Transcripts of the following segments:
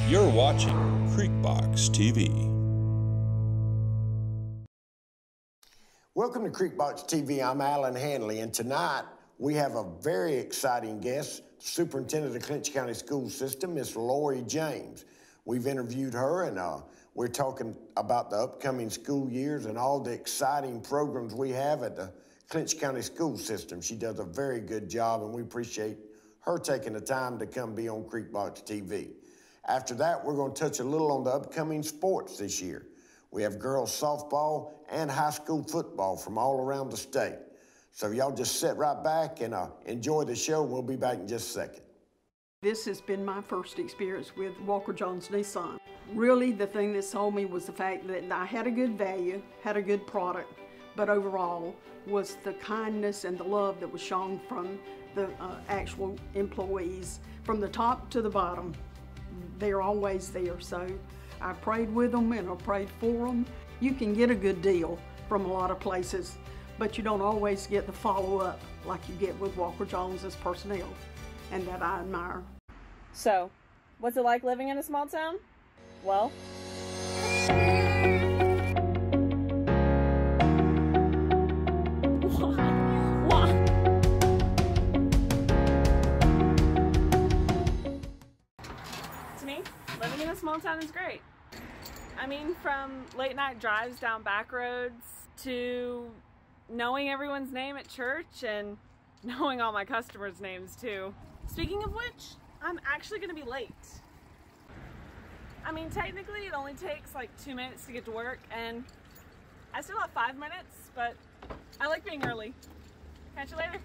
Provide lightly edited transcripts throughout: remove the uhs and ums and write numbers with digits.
You're watching CreekBox TV. Welcome to CreekBox TV. I'm Alan Hanley, and tonight we have a very exciting guest, Superintendent of the Clinch County School System, Miss Lori James. We've interviewed her, and we're talking about the upcoming school years and all the exciting programs we have at the Clinch County School System. She does a very good job, and we appreciate her taking the time to come be on CreekBox TV. After that, we're going to touch a little on the upcoming sports this year. We have girls softball and high school football from all around the state. So y'all just sit right back and enjoy the show. We'll be back in just a second. This has been my first experience with Walker Jones Nissan. Really, the thing that sold me was the fact that I had a good value, had a good product, but overall was the kindness and the love that was shown from the actual employees, from the top to the bottom. They're always there, so I prayed with them and I prayed for them. You can get a good deal from a lot of places, but you don't always get the follow-up like you get with Walker Jones's personnel, and that I admire. So, what's it like living in a small town? Well, to me, living in a small town is great. I mean, from late night drives down back roads to knowing everyone's name at church and knowing all my customers' names too. Speaking of which, I'm actually gonna be late. I mean, technically it only takes like 2 minutes to get to work, and I still have 5 minutes, but I like being early. Catch you later.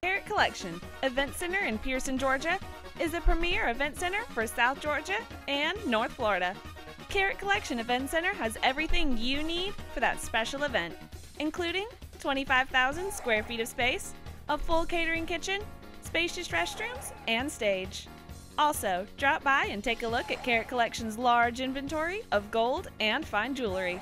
Carrot Collection Event Center in Pearson, Georgia is a premier event center for South Georgia and North Florida. Carrot Collection Event Center has everything you need for that special event, including 25,000 square feet of space, a full catering kitchen, spacious restrooms, and stage. Also, drop by and take a look at Carrot Collection's large inventory of gold and fine jewelry.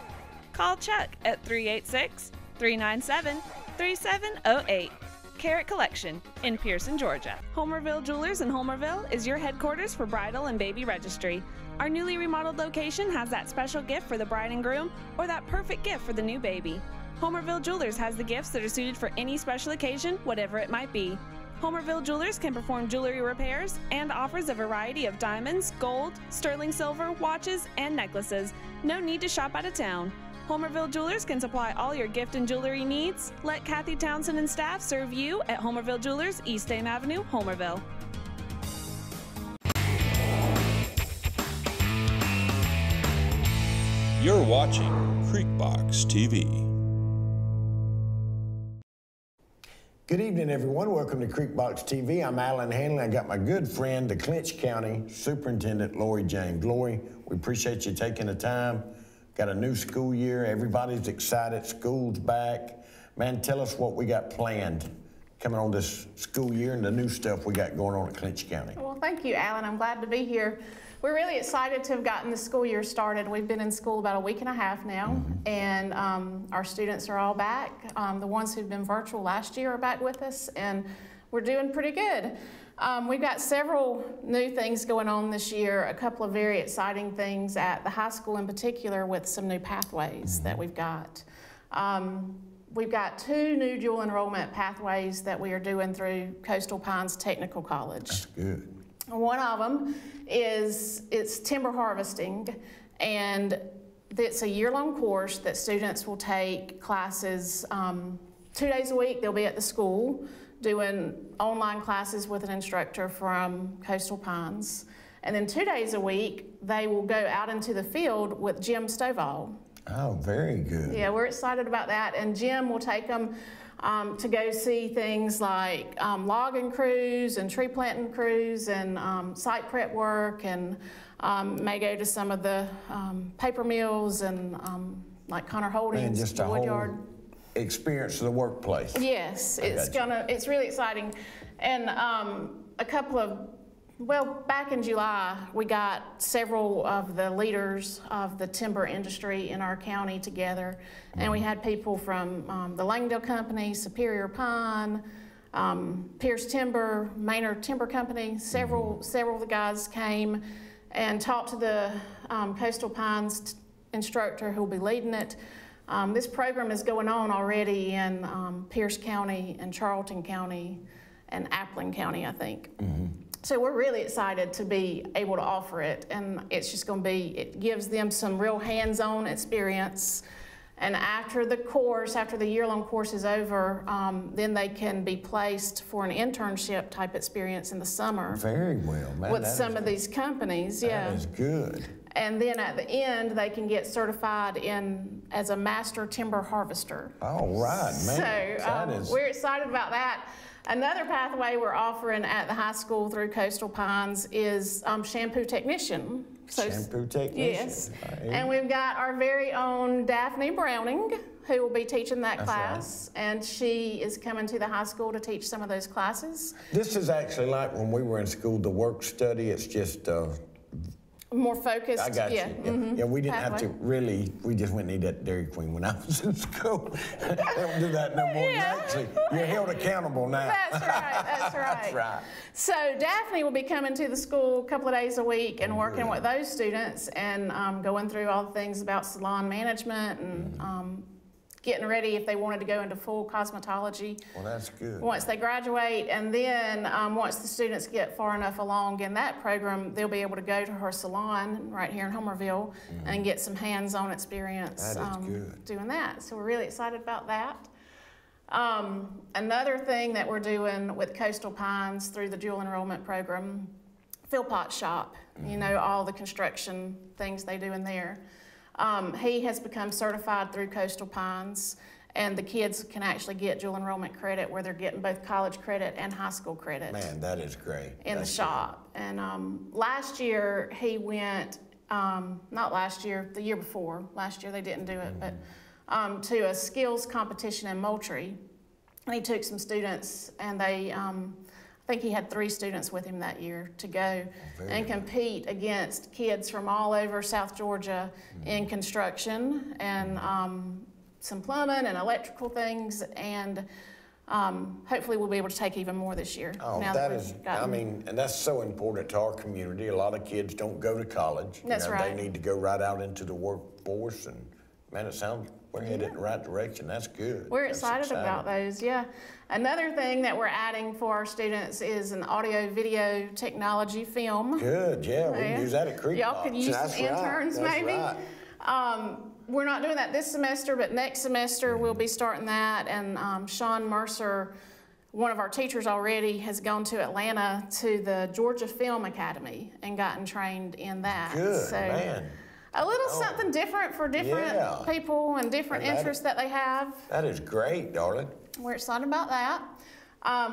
Call Chuck at 386-397-3708. Carrot Collection in Pearson, Georgia. Homerville Jewelers in Homerville is your headquarters for bridal and baby registry. Our newly remodeled location has that special gift for the bride and groom or that perfect gift for the new baby. Homerville Jewelers has the gifts that are suited for any special occasion, whatever it might be. Homerville Jewelers can perform jewelry repairs and offers a variety of diamonds, gold, sterling silver, watches, and necklaces. No need to shop out of town. Homerville Jewelers can supply all your gift and jewelry needs. Let Kathy Townsend and staff serve you at Homerville Jewelers, East Dame Avenue, Homerville. You're watching CreekBox TV. Good evening, everyone. Welcome to CreekBox TV. I'm Alan Hanley. I got my good friend, the Clinch County Superintendent, Lori James. Lori, we appreciate you taking the time. Got a new school year. Everybody's excited. School's back. Man, tell us what we got planned coming on this school year and the new stuff we got going on at Clinch County. Well, thank you, Alan. I'm glad to be here. We're really excited to have gotten the school year started. We've been in school about a week and a half now, and our students are all back. The ones who've been virtual last year are back with us, and we're doing pretty good. We've got several new things going on this year, a couple of very exciting things at the high school in particular with some new pathways that we've got. We've got 2 new dual enrollment pathways that we are doing through Coastal Pines Technical College. That's good. One of them it's timber harvesting, and it's a year-long course that students will take classes 2 days a week. They'll be at the school doing online classes with an instructor from Coastal Pines. And then 2 days a week, they will go out into the field with Jim Stovall. Oh, very good. Yeah, we're excited about that. And Jim will take them to go see things like logging crews and tree planting crews and site prep work, and may go to some of the paper mills and like Connor Holdings, just a Woodyard. whole experience of the workplace. Yes, it's really exciting. And a couple of, well, back in July, we got several of the leaders of the timber industry in our county together, and we had people from the Langdale Company, Superior Pine, Pierce Timber, Maynard Timber Company, several of the guys came and talked to the Coastal Pines instructor who will be leading it. This program is going on already in Pierce County and Charlton County and Appling County, I think. So we're really excited to be able to offer it, and it's just going to be, it gives them some real hands-on experience. And after the course, after the year-long course is over, then they can be placed for an internship type experience in the summer. Very well, man. With some of these companies, yeah. That is good. And then at the end, they can get certified as a master timber harvester. All right, man. So we're excited about that. Another pathway we're offering at the high school through Coastal Pines is shampoo technician. Shampoo technician. Yes. And we've got our very own Daphne Browning, who will be teaching that class. Right. And she is coming to the high school to teach some of those classes. This is actually like when we were in school, the work study. It's just more focused. I got you. Yeah, we didn't have to really, we just went and eat at Dairy Queen when I was in school. They don't do that no more. You're held accountable now. That's right, that's right. That's right. So Daphne will be coming to the school a couple of days a week and working with those students and going through all the things about salon management and getting ready if they wanted to go into full cosmetology. Well, that's good. Once they graduate, and then once the students get far enough along in that program, they'll be able to go to her salon right here in Homerville and get some hands-on experience doing that. So we're really excited about that. Another thing that we're doing with Coastal Pines through the dual enrollment program, Philpott Shop, you know, all the construction things they do in there. He has become certified through Coastal Pines, and the kids can actually get dual enrollment credit where they're getting both college credit and high school credit. Man, that is great. In the shop. And last year he went, not last year, the year before. Last year they didn't do it, but to a skills competition in Moultrie. And he took some students, and they, I think he had 3 students with him that year to go and compete against kids from all over South Georgia in construction and some plumbing and electrical things, and hopefully we'll be able to take even more this year. Oh, that is, I mean, and that's so important to our community. A lot of kids don't go to college. That's right. They need to go right out into the workforce, and man, it sounds we're headed in the right direction. That's good. We're excited about those, yeah. Another thing that we're adding for our students is an audio-video technology film. Good, yeah. We can use that at CreekBox. Y'all could use some interns, maybe. Right. We're not doing that this semester, but next semester we'll be starting that. And Sean Mercer, one of our teachers already, has gone to Atlanta to the Georgia Film Academy and gotten trained in that. Good, man. A little something different for different people and different interests that they have. That is great, darling. We're excited about that.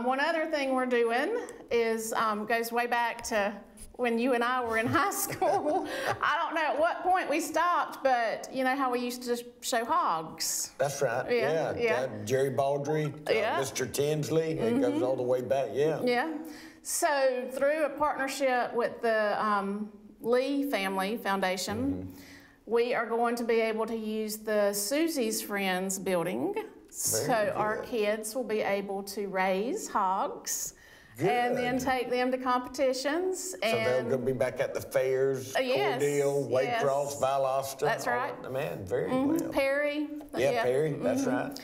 One other thing we're doing is, goes way back to when you and I were in high school. I don't know at what point we stopped, but you know how we used to show hogs? That's right, yeah. Jerry Baldry, Mr. Tinsley, it goes all the way back, Yeah. So through a partnership with the Lee Family Foundation, we are going to be able to use the Susie's Friends building. So our kids will be able to raise hogs and then take them to competitions. So they'll be back at the fairs, Cordele, Waycross, Valdosta. That's right. Man, very well. Perry. Yeah, Perry, that's right.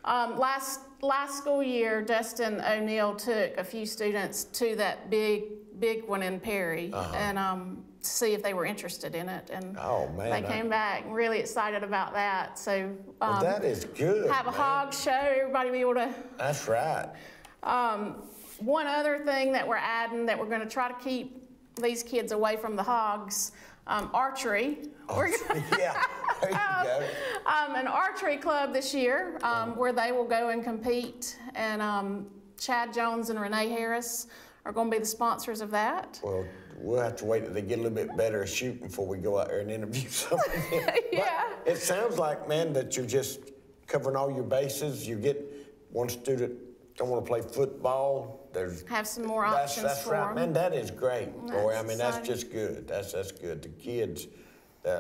Last school year, Dustin O'Neill took a few students to that big one in Perry and see if they were interested in it, and they came back really excited about that. So that is good. Have a hog show, everybody be able to. That's right. One other thing that we're adding that we're going to try to keep these kids away from the hogs, archery. Yeah, there you go. An archery club this year where they will go and compete, and Chad Jones and Renee Harris are going to be the sponsors of that. Well, we'll have to wait till they get a little bit better at shooting before we go out there and interview somebody. But it sounds like, man, that you're just covering all your bases. You get one student don't want to play football. Have some more options that's for right, them. man. That is great, boy. I mean, that's just good. That's good. The kids,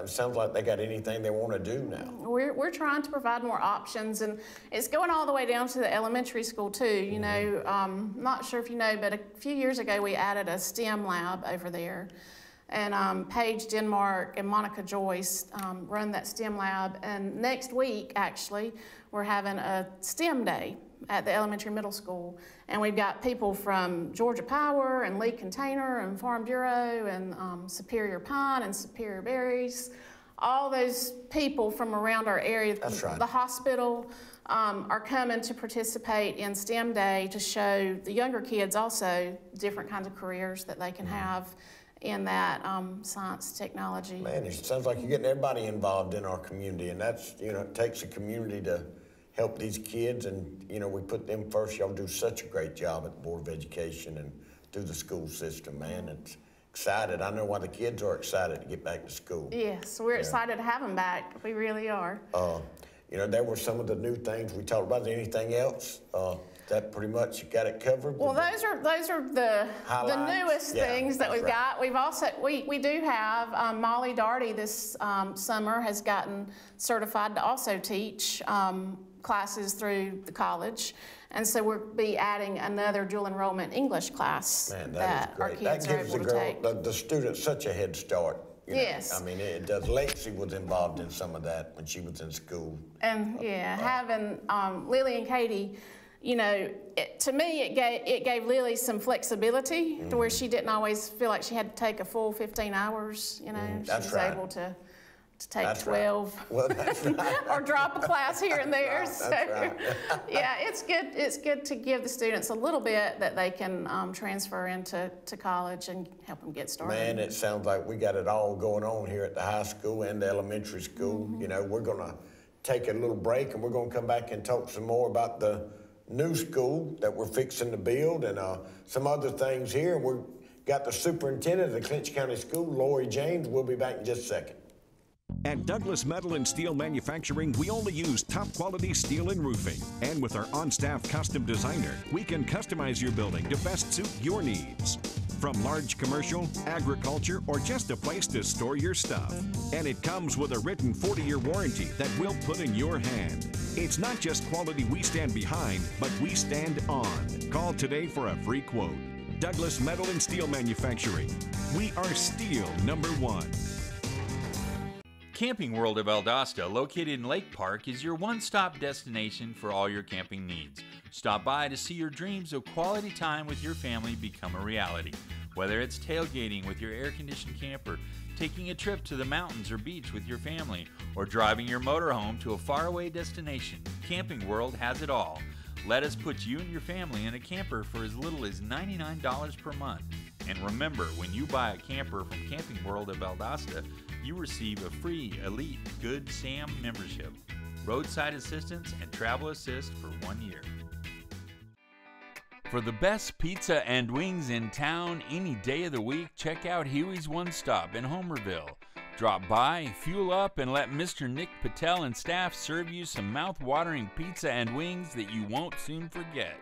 sounds like they got anything they want to do now. We're trying to provide more options, and it's going all the way down to the elementary school too. You know, not sure if you know, but a few years ago we added a STEM lab over there. And Paige Denmark and Monica Joyce run that STEM lab. And next week, actually, we're having a STEM day at the elementary middle school. And we've got people from Georgia Power and Lee Container and Farm Bureau and Superior Pine and Superior Berries. All those people from around our area, That's right. The hospital, are coming to participate in STEM Day to show the younger kids also different kinds of careers that they can have in that science, technology. Man, it sounds like you're getting everybody involved in our community, and that's, you know, it takes a community to help these kids, and, you know, we put them first. Y'all do such a great job at the Board of Education and through the school system, man. It's excited. I know why the kids are excited to get back to school. Yes, we're excited to have them back. We really are. You know, there were some of the new things we talked about. Anything else? That pretty much got it covered? Well, those are the newest things that we've got. We've also, we do have, Molly Darty this summer has gotten certified to also teach classes through the college. And so we'll be adding another dual enrollment English class. Man, that our kids are able to take. The students such a head start. You know, yes. I mean, it does. Lexi was involved in some of that when she was in school. And having Lily and Katie, you know, to me, it gave Lily some flexibility to where she didn't always feel like she had to take a full 15 hours, you know. She was able to take 12. Right. Well, that's right. Or drop a class here and there. Right. So, right. yeah, it's good. It's good to give the students a little bit that they can transfer into college and help them get started. Man, it sounds like we got it all going on here at the high school and the elementary school. You know, we're going to take a little break, and we're going to come back and talk some more about the new school that we're fixing to build and some other things here. We've got the superintendent of the Clinch County School, Lori James. We'll be back in just a second. At Douglas Metal and Steel Manufacturing, we only use top quality steel and roofing. And with our on-staff custom designer, we can customize your building to best suit your needs. From large commercial, agriculture, or just a place to store your stuff. And it comes with a written 40-year warranty that we'll put in your hand. It's not just quality we stand behind, but we stand on. Call today for a free quote. Douglas Metal and Steel Manufacturing. We are steel #1. Camping World of Valdosta, located in Lake Park, is your one-stop destination for all your camping needs. Stop by to see your dreams of quality time with your family become a reality. Whether it's tailgating with your air-conditioned camper, taking a trip to the mountains or beach with your family, or driving your motorhome to a faraway destination, Camping World has it all. Let us put you and your family in a camper for as little as $99 per month. And remember, when you buy a camper from Camping World of Valdosta, you receive a free Elite Good Sam membership, roadside assistance, and travel assist for 1 year. For the best pizza and wings in town any day of the week, check out Huey's One Stop in Homerville. Drop by, fuel up, and let Mr. Nick Patel and staff serve you some mouth-watering pizza and wings that you won't soon forget.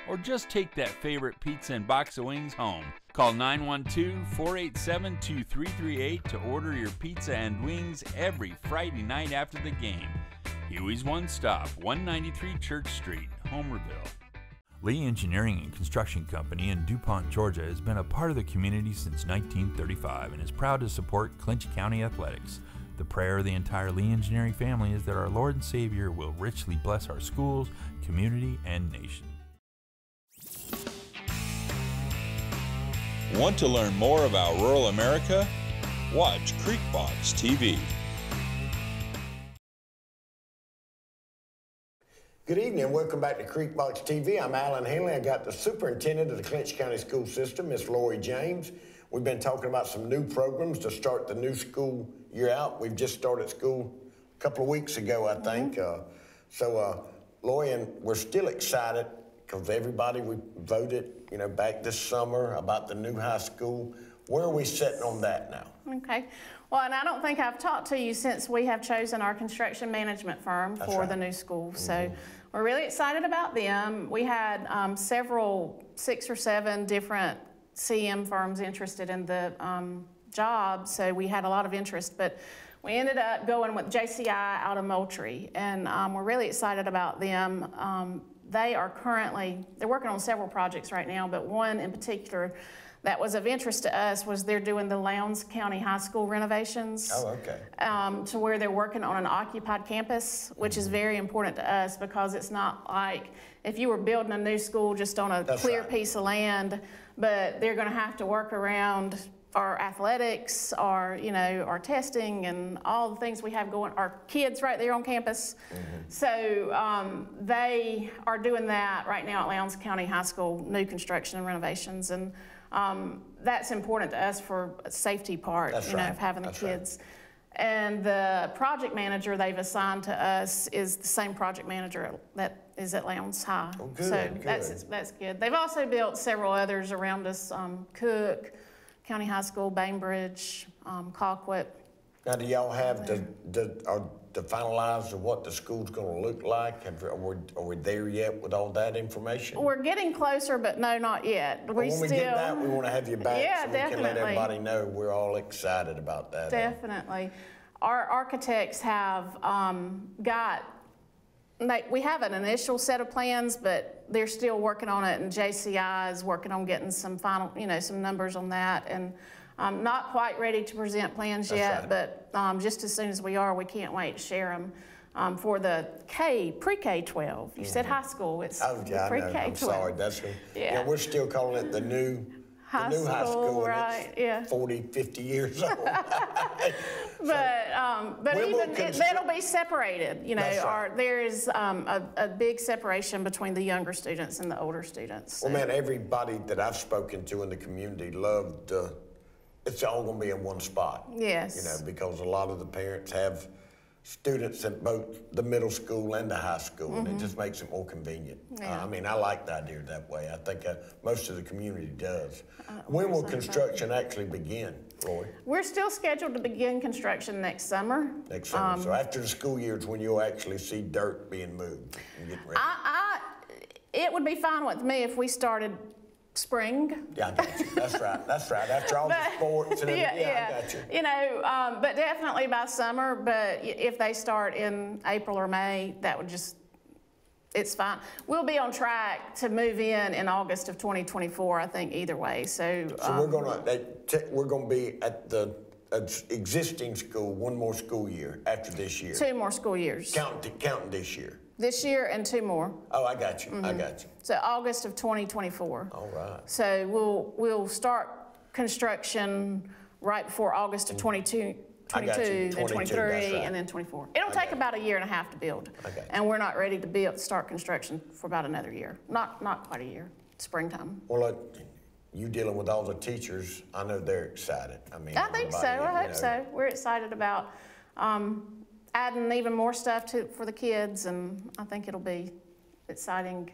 Or just take that favorite pizza and box of wings home. Call 912-487-2338 to order your pizza and wings every Friday night after the game. Huey's One Stop, 193 Church Street, Homerville. Lee Engineering and Construction Company in DuPont, Georgia has been a part of the community since 1935 and is proud to support Clinch County athletics. The prayer of the entire Lee Engineering family is that our Lord and Savior will richly bless our schools, community, and nation. Want to learn more about rural America? Watch CreekBox TV. Good evening. Welcome back to CreekBox TV. I'm Alan Henley. I got the superintendent of the Clinch County School System, Miss Lori James. We've been talking about some new programs to start the new school year out. We've just started school a couple of weeks ago, I think. Lori, and we're still excited because everybody, we voted, you know, back this summer about the new high school. Where are we sitting on that now? Okay. Well, and I don't think I've talked to you since we have chosen our construction management firm for the new school. So we're really excited about them. We had 6 or 7 different CM firms interested in the job, so we had a lot of interest. But We ended up going with JCI out of Moultrie, and we're really excited about them. They're working on several projects right now, but one in particular that was of interest to us was they're doing the LUTZ County High School renovations. Oh, okay. To where they're working on an occupied campus, which is very important to us because it's not like if you were building a new school just on a clear piece of land, but they're going to have to work around our athletics, our testing, and all the things we have going, our kids right there on campus. So they are doing that right now at LUTZ County High School, new construction and renovations, and that's important to us for a safety part, of having the kids. And the project manager they've assigned to us is the same project manager that is at Lowndes High. Oh, good, so good. That's good. They've also built several others around us, Cook, County High School, Bainbridge, Colquitt. Now, do y'all have the finalize of what the school's going to look like? Are we there yet with all that information? We're getting closer, but no, not yet. When we get that, we want to have you back so we can let everybody know we're all excited about that. Definitely. Our architects have we have an initial set of plans, but they're still working on it, and JCI is working on getting some final, some numbers on that, and not quite ready to present plans yet, but just as soon as we are, we can't wait to share them for the pre-K-12. You said high school, it's pre-K-12. I'm sorry, we're still calling it the new high school, right? It's 40, 50 years old. But even that'll be separated. There is a big separation between the younger students and the older students. Well, man, everybody that I've spoken to in the community loved. It's all going to be in one spot. Yes. Because a lot of the parents have students at both the middle school and the high school, and it just makes it more convenient. Yeah. I like the idea that way. I think most of the community does. When will construction actually begin, Roy? We're still scheduled to begin construction next summer. Next summer. So after the school year is when you'll actually see dirt being moved and getting ready. It would be fine with me if we started spring. Yeah, I got you. That's right. After all the sports and everything, I got you. But definitely by summer. But if they start in April or May, that would it's fine. We'll be on track to move in August of 2024, I think, either way. So we're gonna be at the existing school one more school year after this year. 2 more school years. Counting this year. This year and 2 more. Oh, I got you. I got you. So August of 2024. All right. So we'll start construction right before August of 22, then 23, and then 24. It'll take about a year and a half to build. And we're not ready to start construction for about another year. Not quite a year. Springtime. Well, look, you dealing with all the teachers, I know they're excited. I think so. I hope so. We're excited about adding even more stuff for the kids, and I think it'll be exciting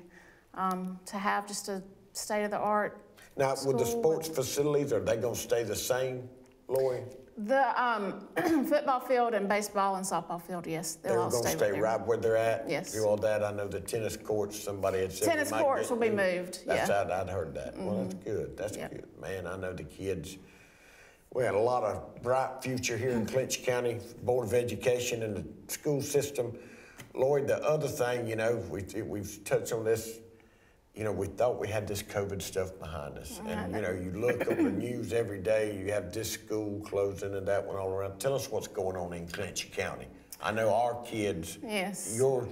to have just a state-of-the-art Now, school. with the sports facilities, are they going to stay the same, Lori? The football field and baseball and softball field, yes, they'll all stay They're going to stay right where they're at? Yes. Do all that. I know the tennis courts, somebody had said. Tennis courts will be moved, I'd heard that. Well, that's good. That's good. Man, I know the kids. We had a lot of bright future here in Clinch County, Board of Education and the school system. Lloyd, the other thing, we've touched on this, we thought we had this COVID stuff behind us. And, you look on the news every day, you have this school closing and that one all around. Tell us what's going on in Clinch County. I know our kids, your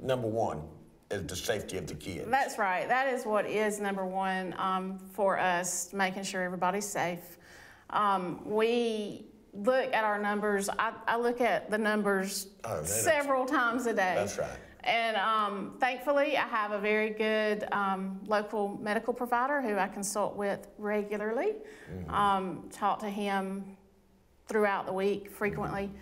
number one is the safety of the kids. That's right. That is what is number one for us, making sure everybody's safe. We look at our numbers. I look at the numbers several times a day. That's right. And thankfully, I have a very good local medical provider who I consult with regularly. Talk to him throughout the week frequently.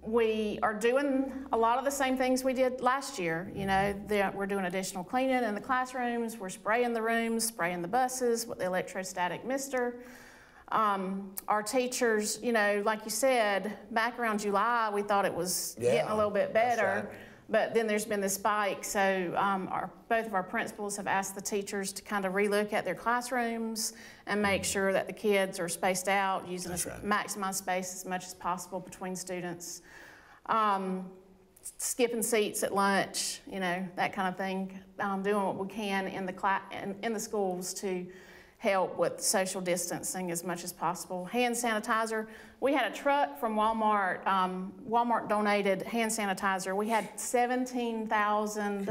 We are doing a lot of the same things we did last year. We're doing additional cleaning in the classrooms. We're spraying the rooms, spraying the buses with the electrostatic mister. Our teachers, like you said, back around July, we thought it was getting a little bit better. But then there's been the spike, so both of our principals have asked the teachers to kind of relook at their classrooms and make sure that the kids are spaced out, using maximize space as much as possible between students. Skipping seats at lunch, you know, that kind of thing. Doing what we can in the schools to help with social distancing as much as possible. Hand sanitizer. We had a truck from Walmart. Walmart donated hand sanitizer. We had 17,000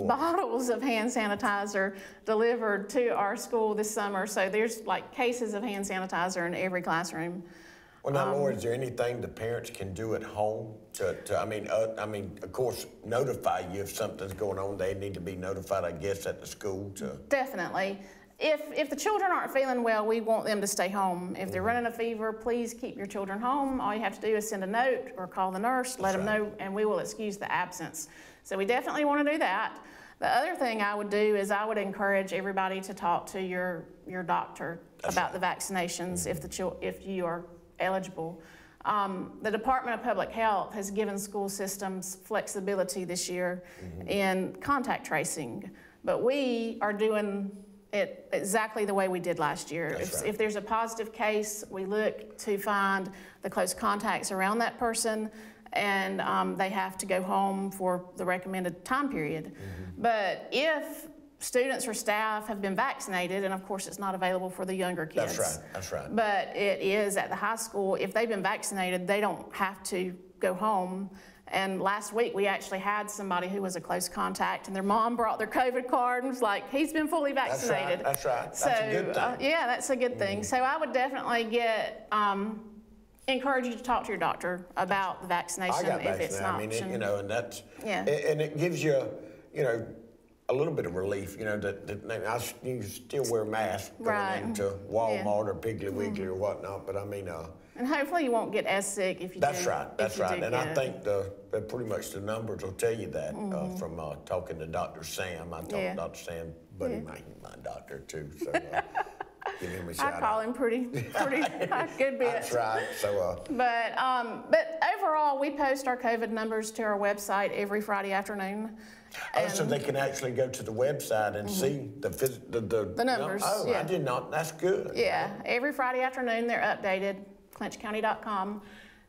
bottles of hand sanitizer delivered to our school this summer. So there's like cases of hand sanitizer in every classroom. Well, now, Laura, is there anything the parents can do at home I mean, of course, notify you if something's going on? They need to be notified, I guess, at the school to... Definitely. If the children aren't feeling well, we want them to stay home. If they're running a fever, please keep your children home. All you have to do is send a note or call the nurse, let them know, and we will excuse the absence. So we definitely want to do that. The other thing I would do is I would encourage everybody to talk to your doctor about the vaccinations if you are eligible. The Department of Public Health has given school systems flexibility this year in contact tracing, but we are doing it exactly the way we did last year. If there's a positive case, we look to find the close contacts around that person, and they have to go home for the recommended time period. But if students or staff have been vaccinated, and of course it's not available for the younger kids. That's right. But it is at the high school. If they've been vaccinated, they don't have to go home. And last week we actually had somebody who was a close contact, and their mom brought their COVID card and was like, he's been fully vaccinated. That's right. That's a good thing. Yeah, that's a good thing. So I would definitely encourage you to talk to your doctor about the vaccination if it's an option. You know, and that's, and it gives you, you know, a little bit of relief, you know, that you still wear masks going into Walmart or Piggly Wiggly or whatnot, but I mean... and hopefully you won't get as sick if you do. That's right. And I think pretty much the numbers will tell you that from talking to Dr. Sam. I talked to Dr. Sam, buddy my doctor too, so give him a shout out. I call him pretty a good bit. That's right. So, but overall, we post our COVID numbers to our website every Friday afternoon. So they can actually go to the website and see the numbers. I did not. That's good. Yeah, every Friday afternoon they're updated, ClinchCounty.com,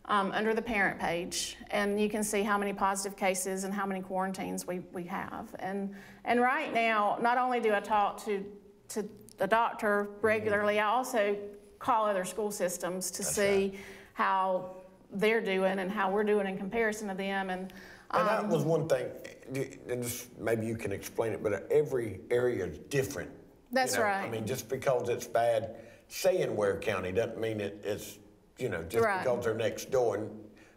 under the parent page, and you can see how many positive cases and how many quarantines we have. And right now, not only do I talk to the doctor regularly, I also call other school systems to see how they're doing and how we're doing in comparison to them. And that was one thing, and maybe you can explain it, but every area is different. That's right. I mean, just because it's bad, say in Ware County, doesn't mean it's, you know, just because they're next door. And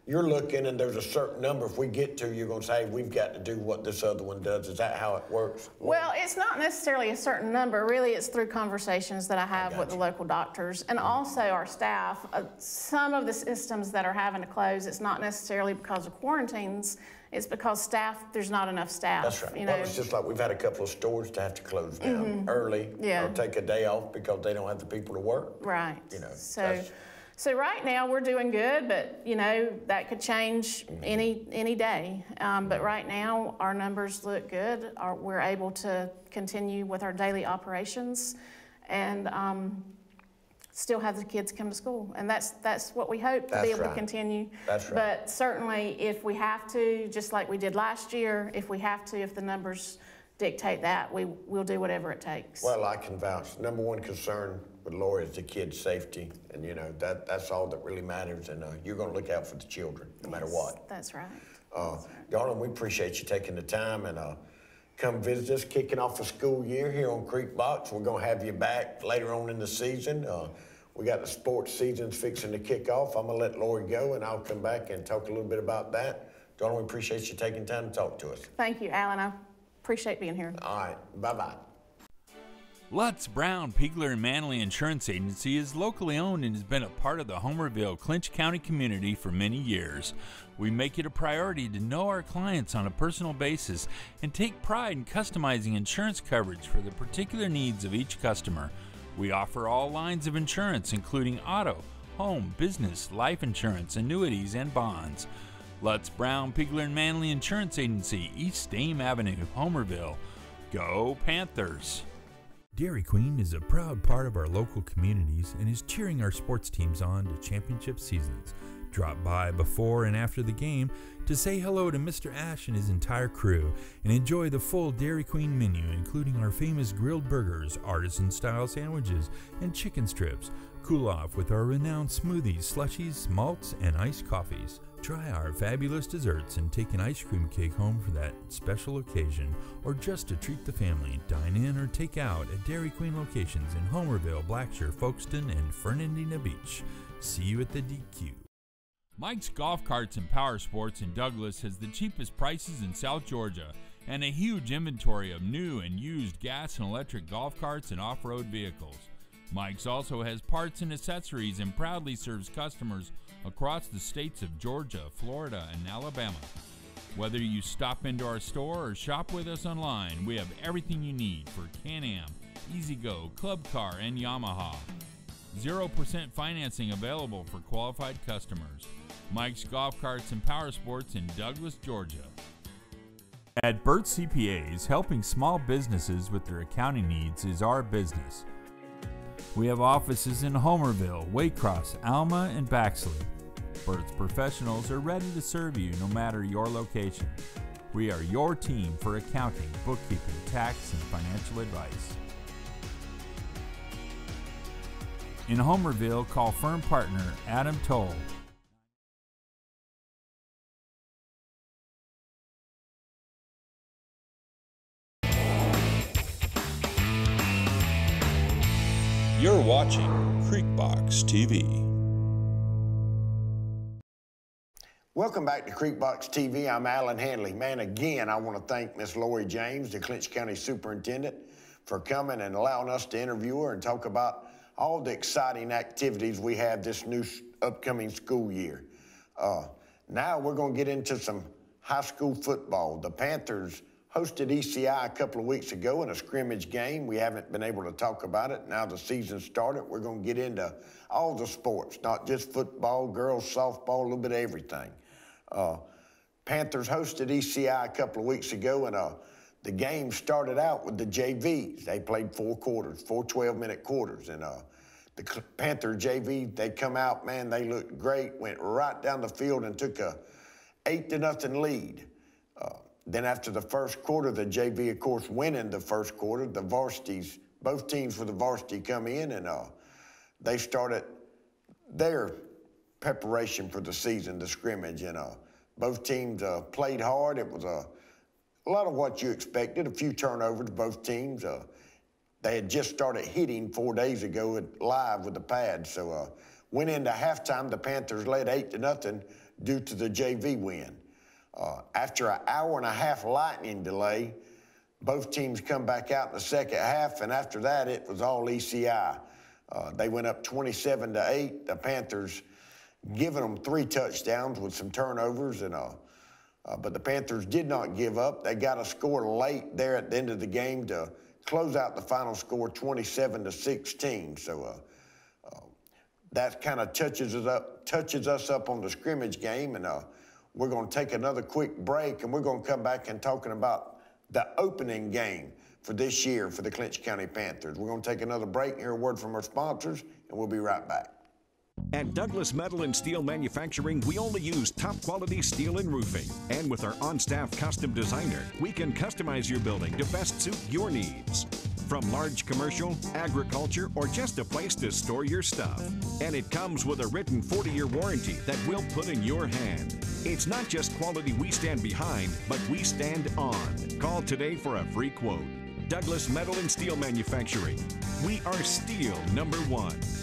you're looking and there's a certain number. If we get to, you're going to say, we've got to do what this other one does. Is that how it works? Well, it's not necessarily a certain number. Really, it's through conversations that I have with the local doctors and also our staff. Some of the systems that are having to close, it's not necessarily because of quarantines. It's because staff, there's not enough staff. That's right. You know? Well, it's just like we've had a couple of stores to have to close down early or take a day off because they don't have the people to work. Right. You know. So right now we're doing good, but you know that could change any day. But right now our numbers look good. We're able to continue with our daily operations, and still have the kids come to school, and that's what we hope to be able to continue. That's right. But certainly, if we have to, just like we did last year, if the numbers dictate that, we'll do whatever it takes. Well, I can vouch. Number one concern with Laura is the kids' safety, and you know that's all that really matters. And you're going to look out for the children, no matter what. That's right. Darling, we appreciate you taking the time and come visit us, kicking off the school year here on CreekBox. We're going to have you back later on in the season. We got the sports seasons fixing to kick off. I'm going to let Lori go, and I'll come back and talk a little bit about that. Darling, we appreciate you taking time to talk to us. Thank you, Alan. I appreciate being here. All right. Bye-bye. LUTZ, Brown, Piegler, and Manley Insurance Agency is locally owned and has been a part of the Homerville, Clinch County community for many years. We make it a priority to know our clients on a personal basis and take pride in customizing insurance coverage for the particular needs of each customer. We offer all lines of insurance, including auto, home, business, life insurance, annuities, and bonds. LUTZ, Brown, Piegler, and Manley Insurance Agency, East Dame Avenue, Homerville. Go Panthers! Dairy Queen is a proud part of our local communities and is cheering our sports teams on to championship seasons. Drop by before and after the game to say hello to Mr. Ash and his entire crew and enjoy the full Dairy Queen menu, including our famous grilled burgers, artisan-style sandwiches, and chicken strips. Cool off with our renowned smoothies, slushies, malts, and iced coffees. Try our fabulous desserts and take an ice cream cake home for that special occasion, or just to treat the family. Dine in or take out at Dairy Queen locations in Homerville, Blackshear, Folkestone, and Fernandina Beach. See you at the DQ. Mike's Golf Carts and Power Sports in Douglas has the cheapest prices in South Georgia and a huge inventory of new and used gas and electric golf carts and off-road vehicles. Mike's also has parts and accessories and proudly serves customers across the states of Georgia, Florida, and Alabama. Whether you stop into our store or shop with us online, we have everything you need for Can-Am, E-Z-GO, Club Car, and Yamaha. 0% financing available for qualified customers. Mike's Golf Carts and Power Sports in Douglas, Georgia. At Burt CPAs, helping small businesses with their accounting needs is our business. We have offices in Homerville, Waycross, Alma, and Baxley. Burt's professionals are ready to serve you no matter your location. We are your team for accounting, bookkeeping, tax, and financial advice. In Homerville, call firm partner Adam Toll. You're watching CreekBox TV. Welcome back to CreekBox TV. I'm Alan Hanley. Man, again, I want to thank Miss Lori James, the Clinch County Superintendent, for coming and allowing us to interview her and talk about all the exciting activities we have this new upcoming school year. Now we're going to get into some high school football. The Panthers hosted ECI a couple of weeks ago in a scrimmage game. We haven't been able to talk about it. Now the season started, we're going to get into all the sports, not just football, girls softball, a little bit of everything. Panthers hosted ECI a couple of weeks ago, and the game started out with the JVs. They played 4 quarters, 4 12-minute quarters, and the Panther JV, they come out, man, they looked great, went right down the field and took a 8-0 lead. Then after the first quarter, the JV, of course, winning the first quarter, the varsities, both teams for the varsity come in, and they started their preparation for the season, the scrimmage, and both teams played hard. It was a lot of what you expected, a few turnovers, both teams. They had just started hitting 4 days ago live with the pad, so went into halftime, the Panthers led 8-0 due to the JV win. After an hour-and-a-half lightning delay, both teams come back out in the second half, and after that, it was all ECI. They went up 27-8. The Panthers giving them 3 touchdowns with some turnovers, and but the Panthers did not give up. They got a score late there at the end of the game to close out the final score 27-16. So that kind of touches us up on the scrimmage game, and we're going to take another quick break, and we're going to come back and talking about the opening game for this year for the Clinch County Panthers. We're going to take another break and hear a word from our sponsors, and we'll be right back. At Douglas Metal and Steel Manufacturing, we only use top-quality steel and roofing. And with our on-staff custom designer, we can customize your building to best suit your needs. From large commercial, agriculture, or just a place to store your stuff. And it comes with a written 40-year warranty that we'll put in your hand. It's not just quality we stand behind, but we stand on. Call today for a free quote. Douglas Metal and Steel Manufacturing. We are steel #1.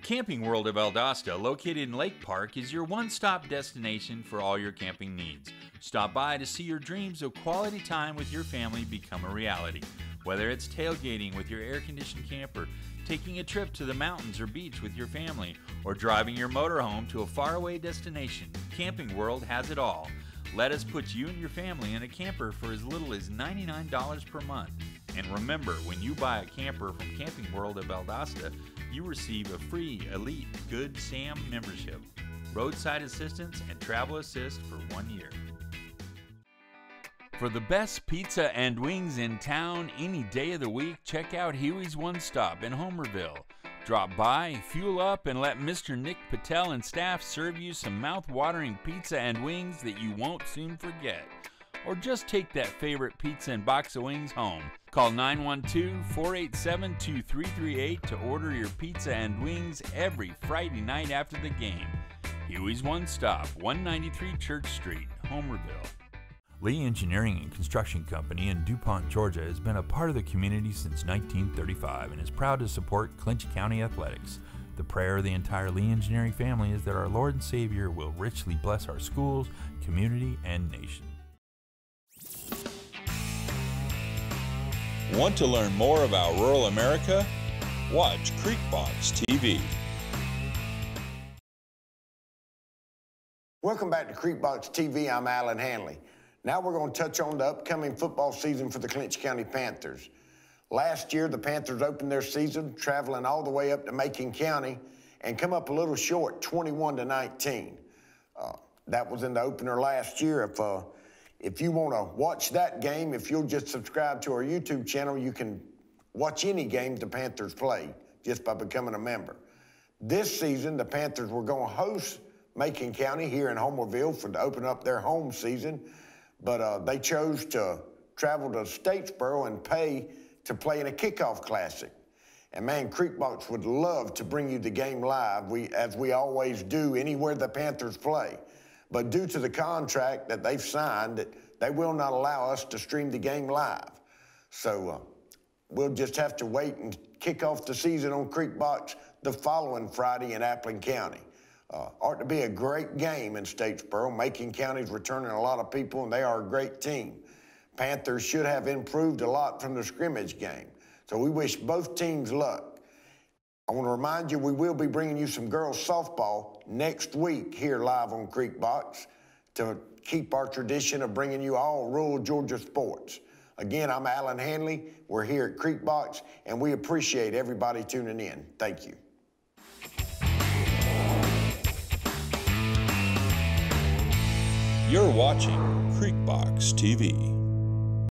Camping World of Valdosta, located in Lake Park, is your one-stop destination for all your camping needs. Stop by to see your dreams of quality time with your family become a reality. Whether it's tailgating with your air-conditioned camper, taking a trip to the mountains or beach with your family, or driving your motorhome to a faraway destination, Camping World has it all. Let us put you and your family in a camper for as little as $99 per month. And remember, when you buy a camper from Camping World of Valdosta, you receive a free Elite Good Sam membership. roadside assistance, and travel assist for 1 year. For the best pizza and wings in town any day of the week, check out Huey's One Stop in Homerville. Drop by, fuel up, and let Mr. Nick Patel and staff serve you some mouth-watering pizza and wings that you won't soon forget. Or just take that favorite pizza and box of wings home. Call 912-487-2338 to order your pizza and wings every Friday night after the game. Huey's One Stop, 193 Church Street, Homerville. Lee Engineering and Construction Company in DuPont, Georgia has been a part of the community since 1935 and is proud to support Clinch County athletics. The prayer of the entire Lee Engineering family is that our Lord and Savior will richly bless our schools, community, and nation. Want to learn more about rural America? Watch CreekBox TV. Welcome back to CreekBox TV. I'm Alan Hanley. Now we're going to touch on the upcoming football season for the Clinch County Panthers. Last year, the Panthers opened their season traveling all the way up to Macon County and come up a little short, 21-19. That was in the opener last year. If you want to watch that game, if you'll just subscribe to our YouTube channel, you can watch any game the Panthers play just by becoming a member. This season, the Panthers were going to host Macon County here in Homerville to open up their home season, but they chose to travel to Statesboro and pay to play in a kickoff classic. And man, CreekBox would love to bring you the game live, as we always do anywhere the Panthers play. But due to the contract that they've signed, they will not allow us to stream the game live. So we'll just have to wait and kick off the season on CreekBox the following Friday in Appling County. Ought to be a great game in Statesboro. Macon County's returning a lot of people, and they are a great team. Panthers should have improved a lot from the scrimmage game. So we wish both teams luck. I want to remind you, we will be bringing you some girls softball next week here live on CreekBox to keep our tradition of bringing you all rural Georgia sports. Again, I'm Alan Hanley. We're here at CreekBox, and we appreciate everybody tuning in. Thank you. You're watching CreekBox TV.